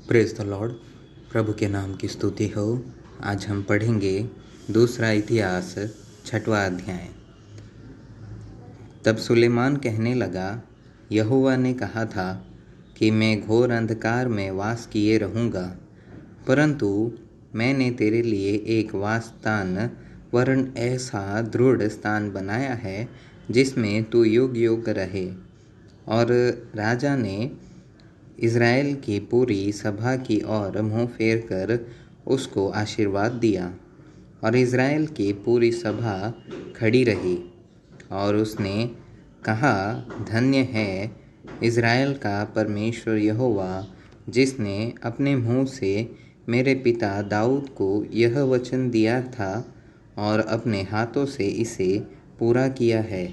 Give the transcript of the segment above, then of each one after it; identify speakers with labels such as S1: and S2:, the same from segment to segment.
S1: Praise the Lord. प्रभु के नाम की स्तुति हो। आज हम पढ़ेंगे दूसरा इतिहास 6वां अध्याय। तब सुलेमान कहने लगा, यहोवा ने कहा था कि मैं घोर अंधकार में वास किए रहूँगा, परंतु मैंने तेरे लिए एक वास स्थान वरन ऐसा दृढ़ स्थान बनाया है जिसमें तू युग युग रहे। और राजा ने इज़राइल की पूरी सभा की ओर मुँह फेर कर उसको आशीर्वाद दिया, और इज़राइल की पूरी सभा खड़ी रही। और उसने कहा, धन्य है इज़राइल का परमेश्वर यहोवा, जिसने अपने मुँह से मेरे पिता दाऊद को यह वचन दिया था और अपने हाथों से इसे पूरा किया है,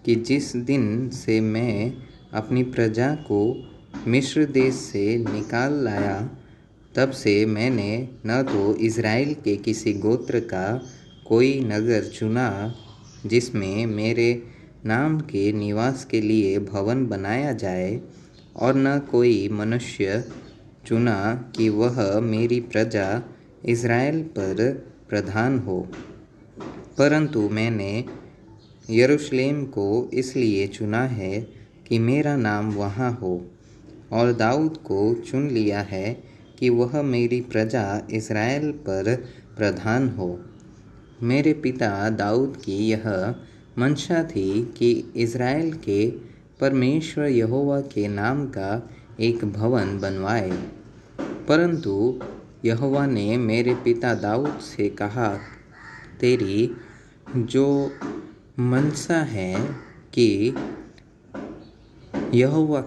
S1: कि जिस दिन से मैं अपनी प्रजा को मिस्र देश से निकाल लाया, तब से मैंने न तो इज़राइल के किसी गोत्र का कोई नगर चुना जिसमें मेरे नाम के निवास के लिए भवन बनाया जाए, और न कोई मनुष्य चुना कि वह मेरी प्रजा इज़राइल पर प्रधान हो, परंतु मैंने यरूशलेम को इसलिए चुना है कि मेरा नाम वहाँ हो, और दाऊद को चुन लिया है कि वह मेरी प्रजा इज़राइल पर प्रधान हो। मेरे पिता दाऊद की यह मंशा थी कि इज़राइल के परमेश्वर यहोवा के नाम का एक भवन बनवाए, परंतु यहोवा ने मेरे पिता दाऊद से कहा, तेरी जो मंशा है कि यहोवा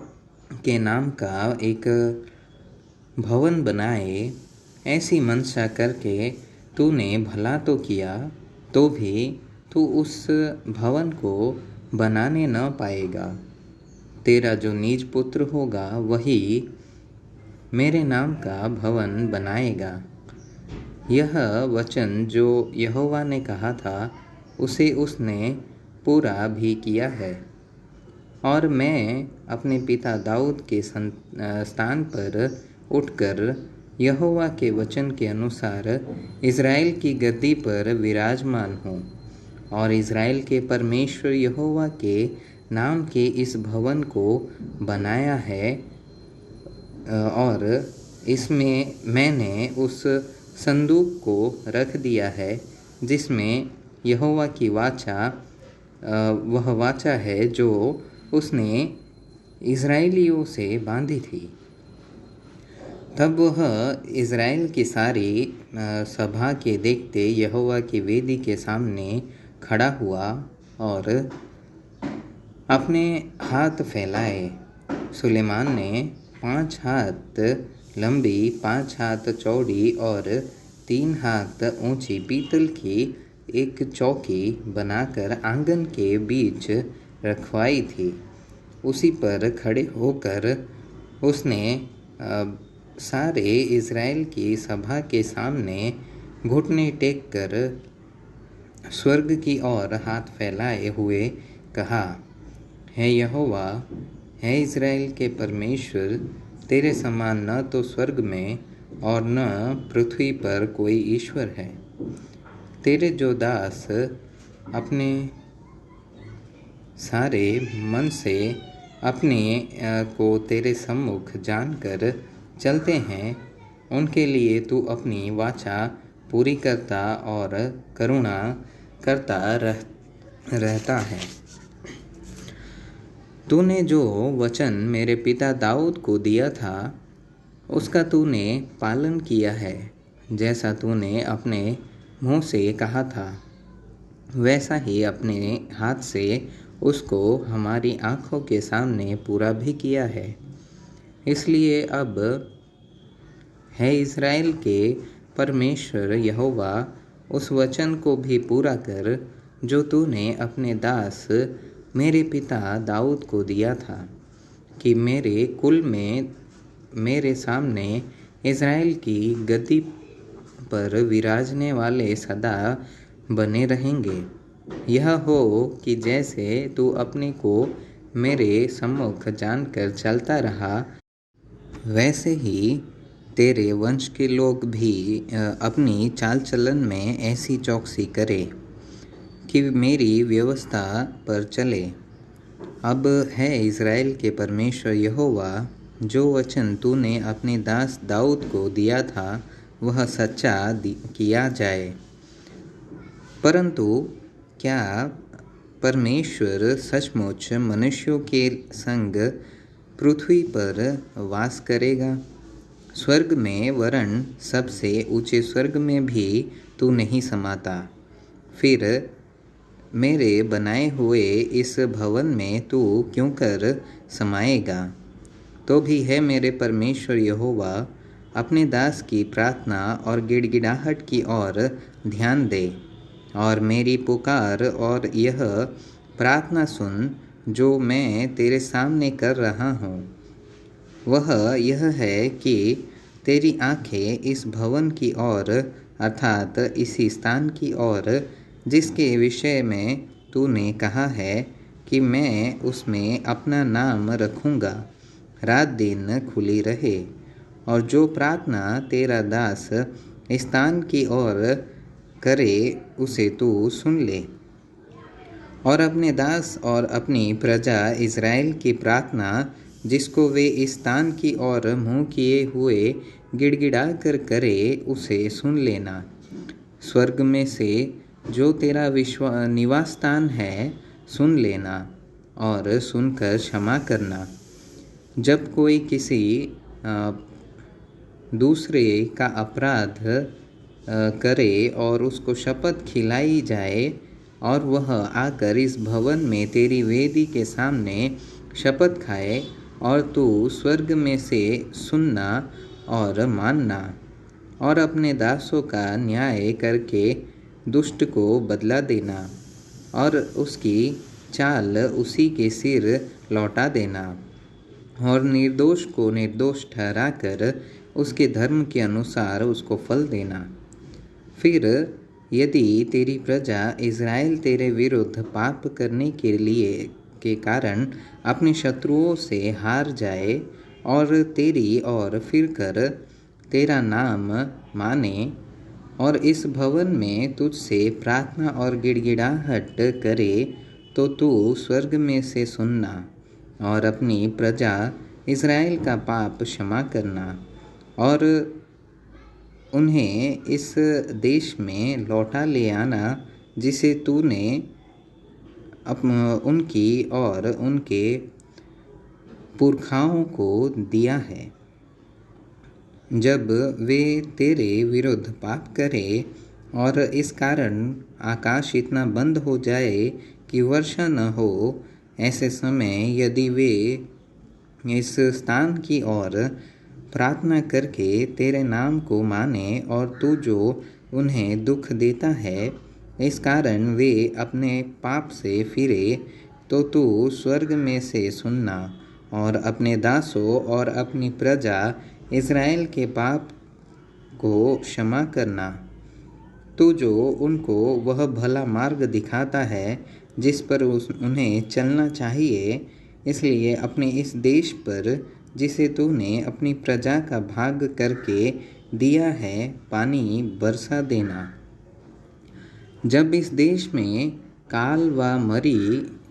S1: के नाम का एक भवन बनाए, ऐसी मंशा करके तूने भला तो किया, तो भी तू उस भवन को बनाने न पाएगा। तेरा जो निज पुत्र होगा वही मेरे नाम का भवन बनाएगा। यह वचन जो यहोवा ने कहा था उसे उसने पूरा भी किया है। और मैं अपने पिता दाऊद के स्थान पर उठकर यहोवा के वचन के अनुसार इज़राइल की गद्दी पर विराजमान हूँ, और इज़राइल के परमेश्वर यहोवा के नाम के इस भवन को बनाया है, और इसमें मैंने उस संदूक को रख दिया है जिसमें यहोवा की वाचा, वह वाचा है जो उसने इज़राइलियों से बांधी थी। तब वह इज़राइल की सारी सभा के देखते यहोवा की वेदी के सामने खड़ा हुआ और अपने हाथ फैलाए। सुलेमान ने 5 हाथ लंबी, 5 हाथ चौड़ी और 3 हाथ ऊंची पीतल की एक चौकी बनाकर आंगन के बीच रखवाई थी। उसी पर खड़े होकर उसने सारे इज़राइल की सभा के सामने घुटने टेक कर स्वर्ग की ओर हाथ फैलाए हुए कहा, हे यहोवा, हे इज़राइल के परमेश्वर, तेरे समान न तो स्वर्ग में और न पृथ्वी पर कोई ईश्वर है। तेरे जो दास अपने सारे मन से अपने को तेरे सम्मुख जानकर चलते हैं, उनके लिए तू अपनी वाचा पूरी करता और करुणा करता रहता है। तूने जो वचन मेरे पिता दाऊद को दिया था उसका तूने पालन किया है, जैसा तूने अपने मुँह से कहा था, वैसा ही अपने हाथ से उसको हमारी आँखों के सामने पूरा भी किया है। इसलिए अब है इज़राइल के परमेश्वर यहोवा, उस वचन को भी पूरा कर जो तूने अपने दास मेरे पिता दाऊद को दिया था, कि मेरे कुल में मेरे सामने इज़राइल की गद्दी पर विराजने वाले सदा बने रहेंगे। यह हो कि जैसे तू अपने को मेरे सम्मुख जानकर चलता रहा, वैसे ही तेरे वंश के लोग भी अपनी चाल चलन में ऐसी चौकसी करें कि मेरी व्यवस्था पर चले। अब है इज़राइल के परमेश्वर यहोवा, जो वचन तूने अपने दास दाऊद को दिया था वह सच्चा किया जाए। परंतु क्या परमेश्वर सचमुच मनुष्यों के संग पृथ्वी पर वास करेगा? स्वर्ग में वरन सबसे ऊंचे स्वर्ग में भी तू नहीं समाता। फिर मेरे बनाए हुए इस भवन में तू क्यों कर समाएगा? तो भी है मेरे परमेश्वर यहोवा, अपने दास की प्रार्थना और गिड़गिड़ाहट की ओर ध्यान दे और मेरी पुकार और यह प्रार्थना सुन जो मैं तेरे सामने कर रहा हूँ। वह यह है कि तेरी आँखें इस भवन की ओर अर्थात इसी स्थान की ओर जिसके विषय में तूने कहा है कि मैं उसमें अपना नाम रखूँगा, रात दिन खुली रहे। और जो प्रार्थना तेरा दास स्थान की ओर करे उसे तू सुन ले। और अपने दास और अपनी प्रजा इज़राइल की प्रार्थना जिसको वे इस स्थान की ओर मुँह किए हुए गिड़गिड़ा कर करे उसे सुन लेना। स्वर्ग में से जो तेरा निवास स्थान है सुन लेना और सुनकर क्षमा करना। जब कोई किसी दूसरे का अपराध करे और उसको शपथ खिलाई जाए और वह आकर इस भवन में तेरी वेदी के सामने शपथ खाए और तू स्वर्ग में से सुनना और मानना और अपने दासों का न्याय करके दुष्ट को बदला देना और उसकी चाल उसी के सिर लौटा देना और निर्दोष को निर्दोष ठहराकर उसके धर्म के अनुसार उसको फल देना। फिर यदि तेरी प्रजा इज़राइल तेरे विरुद्ध पाप करने के कारण अपने शत्रुओं से हार जाए और तेरी ओर फिरकर तेरा नाम माने और इस भवन में तुझसे प्रार्थना और गिड़गिड़ाहट करे, तो तू स्वर्ग में से सुनना और अपनी प्रजा इज़राइल का पाप क्षमा करना और उन्हें इस देश में लौटा ले आना जिसे तूने उनकी और उनके पुरखाओं को दिया है। जब वे तेरे विरुद्ध पाप करें और इस कारण आकाश इतना बंद हो जाए कि वर्षा न हो, ऐसे समय यदि वे इस स्थान की ओर प्रार्थना करके तेरे नाम को माने और तू जो उन्हें दुख देता है इस कारण वे अपने पाप से फिरे, तो तू स्वर्ग में से सुनना और अपने दासों और अपनी प्रजा इज़राइल के पाप को क्षमा करना। तू जो उनको वह भला मार्ग दिखाता है जिस पर उन्हें चलना चाहिए, इसलिए अपने इस देश पर जिसे तूने अपनी प्रजा का भाग करके दिया है पानी बरसा देना। जब इस देश में काल व मरी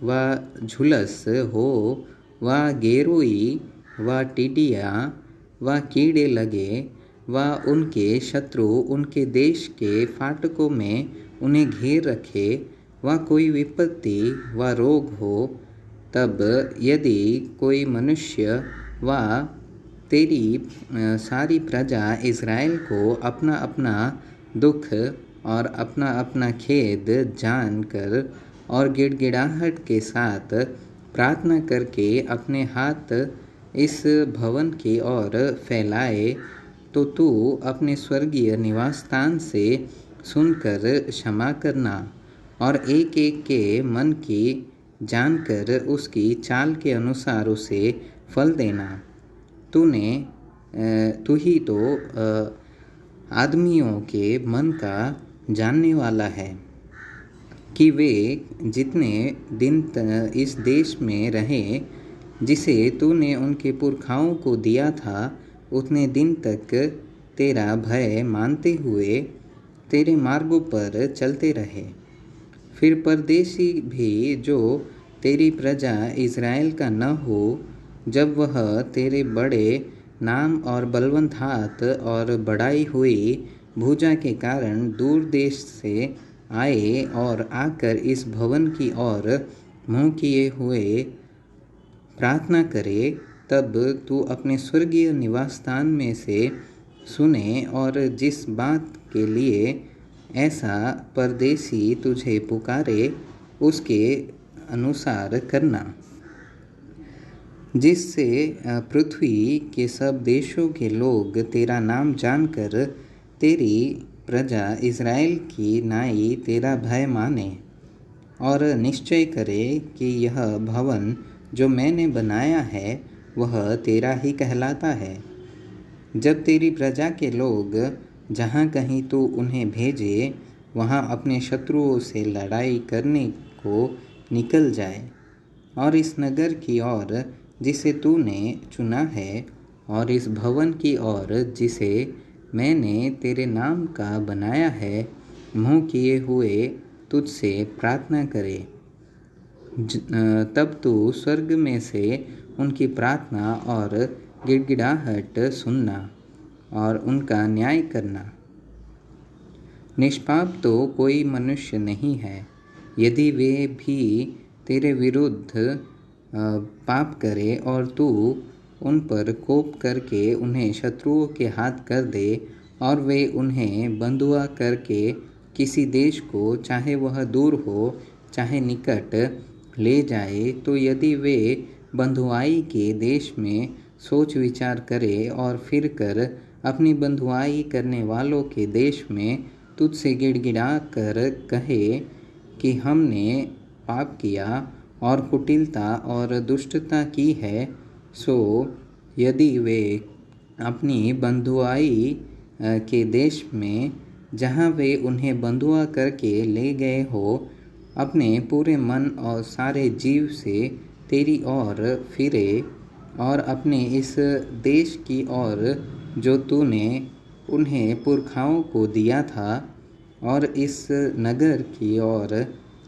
S1: व झुलस हो व गेरुई व टिड्डियाँ व कीड़े लगे व उनके शत्रु उनके देश के फाटकों में उन्हें घेर रखे व कोई विपत्ति व रोग हो, तब यदि कोई मनुष्य व तेरी सारी प्रजा इज़राइल को अपना अपना दुख और अपना अपना खेद जानकर और गिड़गिड़ाहट के साथ प्रार्थना करके अपने हाथ इस भवन की ओर फैलाए, तो तू अपने स्वर्गीय निवास स्थान से सुनकर क्षमा करना और एक एक के मन की जानकर उसकी चाल के अनुसार उसे फल देना। तू ही तो आदमियों के मन का जानने वाला है कि वे जितने दिन इस देश में रहें जिसे तूने उनके पुरखाओं को दिया था, उतने दिन तक तेरा भय मानते हुए तेरे मार्गों पर चलते रहे। फिर परदेशी भी जो तेरी प्रजा इज़राइल का न हो, जब वह तेरे बड़े नाम और बलवंत हाथ और बढ़ाई हुई भुजा के कारण दूर देश से आए और आकर इस भवन की ओर मुँह किए हुए प्रार्थना करे, तब तू अपने स्वर्गीय निवास स्थान में से सुने और जिस बात के लिए ऐसा परदेशी तुझे पुकारे उसके अनुसार करना, जिससे पृथ्वी के सब देशों के लोग तेरा नाम जानकर तेरी प्रजा इज़राइल की नाई तेरा भय माने और निश्चय करे कि यह भवन जो मैंने बनाया है वह तेरा ही कहलाता है। जब तेरी प्रजा के लोग जहाँ कहीं तू उन्हें भेजे वहाँ अपने शत्रुओं से लड़ाई करने को निकल जाए और इस नगर की ओर जिसे तूने चुना है और इस भवन की ओर जिसे मैंने तेरे नाम का बनाया है मुँह किए हुए तुझसे प्रार्थना करे, तब तू स्वर्ग में से उनकी प्रार्थना और गिड़गिड़ाहट सुनना और उनका न्याय करना। निष्पाप तो कोई मनुष्य नहीं है, यदि वे भी तेरे विरुद्ध पाप करे और तू उन पर कोप करके उन्हें शत्रुओं के हाथ कर दे और वे उन्हें बंधुआ करके किसी देश को, चाहे वह दूर हो चाहे निकट, ले जाए, तो यदि वे बंधुआई के देश में सोच विचार करे और फिर कर अपनी बंधुआई करने वालों के देश में तुझसे गिड़गिड़ा कर कहे कि हमने पाप किया और कुटिलता और दुष्टता की है, सो यदि वे अपनी बंधुआई के देश में जहाँ वे उन्हें बंधुआ करके ले गए हो अपने पूरे मन और सारे जीव से तेरी ओर फिरे और अपने इस देश की ओर जो तूने उन्हें पुरखाओं को दिया था और इस नगर की ओर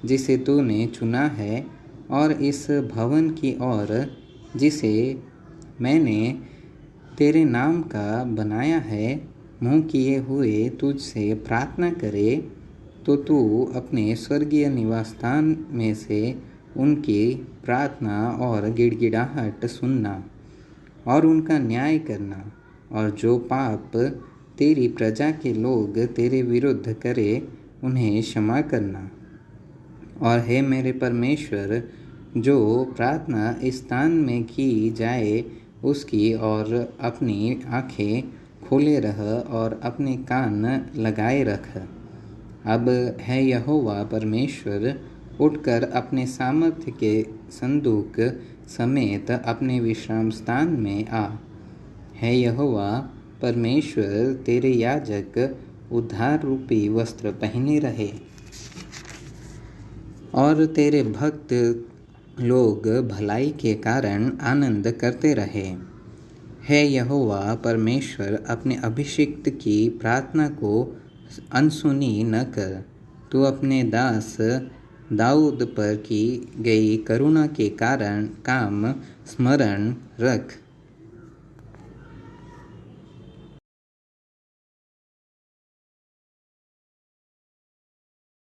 S1: जिसे तूने चुना है और इस भवन की ओर जिसे मैंने तेरे नाम का बनाया है मुँह किए हुए तुझसे प्रार्थना करे, तो तू अपने स्वर्गीय निवास स्थान में से उनकी प्रार्थना और गिड़गिड़ाहट सुनना और उनका न्याय करना और जो पाप तेरी प्रजा के लोग तेरे विरुद्ध करे उन्हें क्षमा करना। और हे मेरे परमेश्वर, जो प्रार्थना इस स्थान में की जाए उसकी और अपनी आँखें खोले रह और अपने कान लगाए रख। अब है यहोवा परमेश्वर, उठकर अपने सामर्थ्य के संदूक समेत अपने विश्राम स्थान में आ। है यहोवा परमेश्वर, तेरे याजक उद्धार रूपी वस्त्र पहने रहे और तेरे भक्त लोग भलाई के कारण आनंद करते रहे। है यहोवा परमेश्वर, अपने अभिषिक्त की प्रार्थना को अनसुनी न कर। तू अपने दास दाऊद पर की गई करुणा के कारण काम स्मरण रख